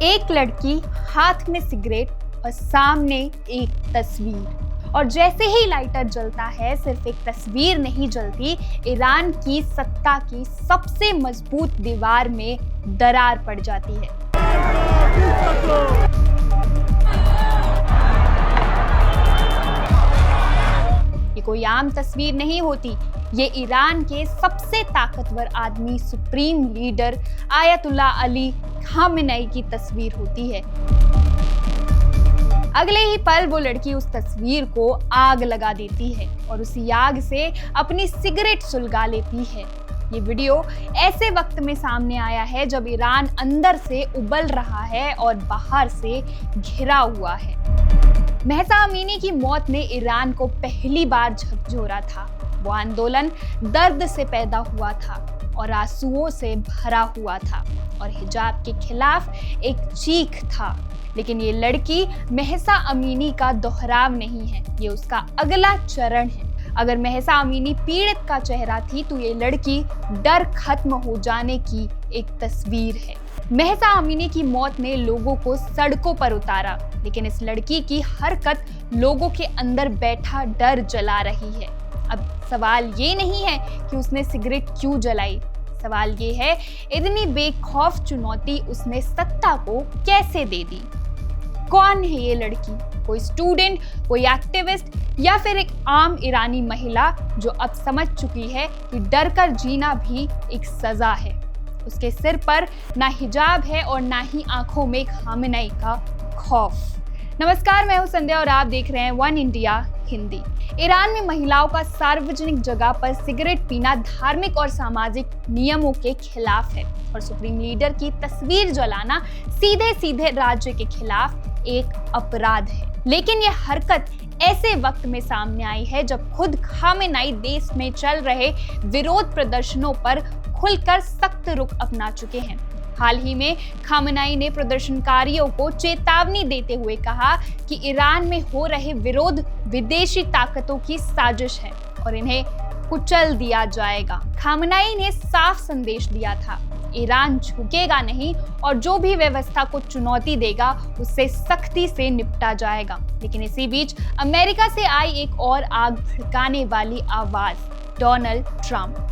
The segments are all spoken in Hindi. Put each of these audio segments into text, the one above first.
एक लड़की, हाथ में सिगरेट और सामने एक तस्वीर। और जैसे ही लाइटर जलता है, सिर्फ एक तस्वीर नहीं जलती, ईरान की सत्ता की सबसे मजबूत दीवार में दरार पड़ जाती है। ये कोई आम तस्वीर नहीं होती, ये ईरान के सबसे ताकतवर आदमी, supreme leader Ayatollah Ali Khamenei की तस्वीर होती है। अगले ही पल वो लड़की उस तस्वीर को आग लगा देती है और उसी आग से अपनी सिगरेट सुलगा लेती है। ये वीडियो ऐसे वक्त में सामने आया है जब ईरान अंदर से उबल रहा है और बाहर से घिरा हुआ है। महसा अमीनी की मौत ने ईरान को पहली बार झकझोरा था। वो आंदोलन दर्द से पैदा हुआ था और आंसुओं से भरा हुआ था और हिजाब के खिलाफ एक चीख था। लेकिन ये लड़की महसा अमीनी का दोहराव नहीं है, ये उसका अगला चरण है। अगर महसा अमीनी पीड़ित का चेहरा थी, तो ये लड़की डर खत्म हो जाने की एक तस्वीर है। महसा अमीनी की मौत ने लोगों को सड़कों पर उतारा, लेकिन इस लड़की की हरकत लोगों के अंदर बैठा डर जला रही है। अब सवाल ये नहीं है कि उसने सिगरेट क्यों जलाई, सवाल ये है इतनी बेखौफ चुनौती उसने सत्ता को कैसे दे दी। कौन है ये लड़की? कोई स्टूडेंट, कोई एक्टिविस्ट, या फिर एक आम ईरानी महिला जो अब समझ चुकी है कि डर कर जीना भी एक सजा है। उसके सिर पर ना हिजाब है और ना ही आंखों में खामेनेई का खौफ। नमस्कार, मैं हूं संध्या और आप देख रहे हैं वन इंडिया हिंदी। ईरान में महिलाओं का सार्वजनिक जगह पर सिगरेट पीना धार्मिक और सामाजिक नियमों के खिलाफ है और सुप्रीम लीडर की तस्वीर जलाना सीधे सीधे राज्य के खिलाफ एक अपराध है। लेकिन यह हरकत ऐसे वक्त में सामने आई है जब खुद खामेनेई देश में चल रहे विरोध प्रदर्शनों पर खुलकर सख्त रुख अपना चुके हैं। हाल ही में खामेनेई ने प्रदर्शनकारियों को चेतावनी देते हुए कहा कि ईरान में हो रहे विरोध विदेशी ताकतों की साजिश है और इन्हें कुचल दिया जाएगा। खामेनेई ने साफ संदेश दिया था, ईरान झुकेगा नहीं और जो भी व्यवस्था को चुनौती देगा उससे सख्ती से निपटा जाएगा। लेकिन इसी बीच अमेरिका से आई एक और आग भड़काने वाली आवाज, डोनाल्ड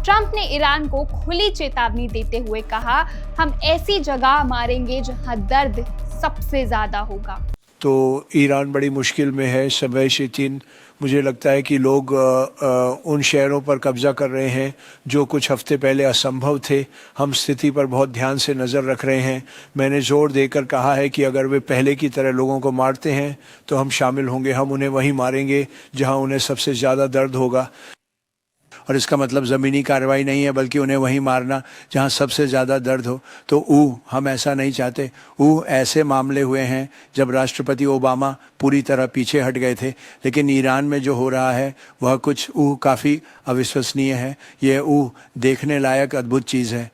ट्रंप ने ईरान को खुली चेतावनी देते हुए कहा, हम ऐसी जगह मारेंगे जहां दर्द सबसे ज्यादा होगा। तो ईरान बड़ी मुश्किल में है। समय शिथिन मुझे लगता है कि लोग उन शहरों पर कब्जा कर रहे हैं जो कुछ हफ्ते पहले असंभव थे। हम स्थिति पर बहुत ध्यान से नज़र रख रहे हैं। मैंने जोर देकर कहा है कि अगर वे पहले की तरह लोगों को मारते हैं तो हम शामिल होंगे। हम उन्हें वहीं मारेंगे जहां उन्हें सबसे ज़्यादा दर्द होगा। और इसका मतलब ज़मीनी कार्रवाई नहीं है, बल्कि उन्हें वहीं मारना जहां सबसे ज़्यादा दर्द हो। तो हम ऐसा नहीं चाहते। ऐसे मामले हुए हैं जब राष्ट्रपति ओबामा पूरी तरह पीछे हट गए थे, लेकिन ईरान में जो हो रहा है वह कुछ काफ़ी अविश्वसनीय है। ये देखने लायक अद्भुत चीज़ है।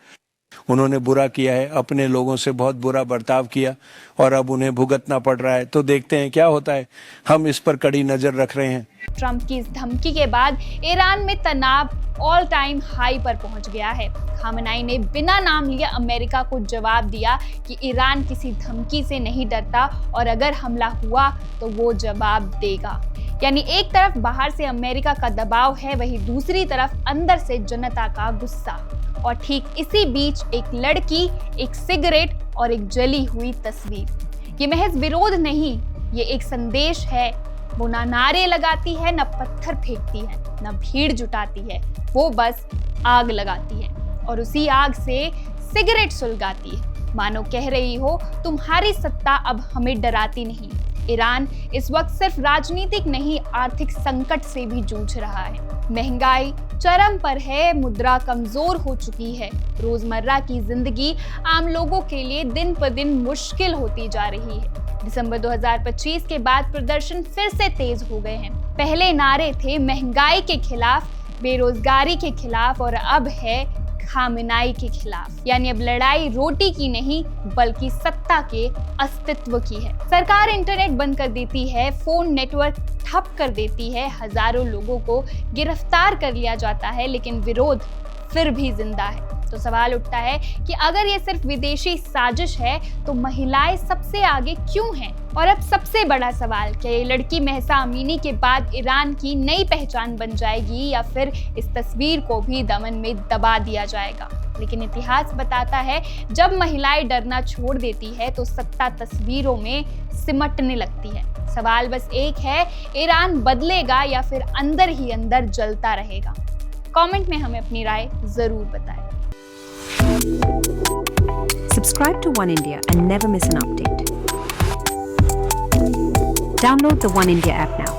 उन्होंने बुरा किया है, अपने लोगों से बहुत बुरा बर्ताव किया और अब उन्हें भुगतना पड़ रहा है। तो देखते हैं क्या होता है। हम इस पर कड़ी नज़र रख रहे हैं। ट्रंप की इस धमकी के बाद ईरान में तनाव ऑल टाइम हाई पर पहुंच गया है। खामेनेई ने बिना नाम लिए अमेरिका को जवाब दिया कि ईरान किसी धमकी से नहीं डरता और अगर हमला हुआ तो वो जवाब देगा। यानी एक तरफ बाहर से अमेरिका का दबाव है, वहीं दूसरी तरफ अंदर से जनता का गुस्सा। और ठीक इसी बीच एक लड़की, एक सिगरेट और एक जली हुई तस्वीर। ये महज विरोध नहीं, ये एक संदेश है। वो ना नारे लगाती है, ना पत्थर फेंकती है, ना भीड़ जुटाती है, वो बस आग लगाती है और उसी आग से सिगरेट सुलगाती है। मानो कह रही हो, तुम्हारी सत्ता अब हमें डराती नहीं। ईरान इस वक्त सिर्फ राजनीतिक नहीं, आर्थिक संकट से भी जूझ रहा है। महंगाई चरम पर है, मुद्रा कमजोर हो चुकी है, रोजमर्रा की जिंदगी आम लोगों के लिए दिन पर दिन मुश्किल होती जा रही है। दिसंबर 2025 के बाद प्रदर्शन फिर से तेज हो गए हैं। पहले नारे थे महंगाई के खिलाफ, बेरोजगारी के खिलाफ और अब है खामेनेई के खिलाफ। यानी अब लड़ाई रोटी की नहीं बल्कि सत्ता के अस्तित्व की है। सरकार इंटरनेट बंद कर देती है, फोन नेटवर्क ठप कर देती है, हजारों लोगों को गिरफ्तार कर लिया जाता है, लेकिन विरोध फिर भी जिंदा है। तो सवाल उठता है कि अगर ये सिर्फ विदेशी साजिश है तो महिलाएं सबसे आगे क्यों हैं? और अब सबसे बड़ा सवाल, क्या ये लड़की महसा अमीनी के बाद ईरान की नई पहचान बन जाएगी या फिर इस तस्वीर को भी दमन में दबा दिया जाएगा? लेकिन इतिहास बताता है जब महिलाएं डरना छोड़ देती है तो सत्ता तस्वीरों में सिमटने लगती है। सवाल बस एक है, ईरान बदलेगा या फिर अंदर ही अंदर जलता रहेगा? कमेंट में हमें अपनी राय जरूर बताएं। Subscribe to One India and never miss an update. Download the One India app now.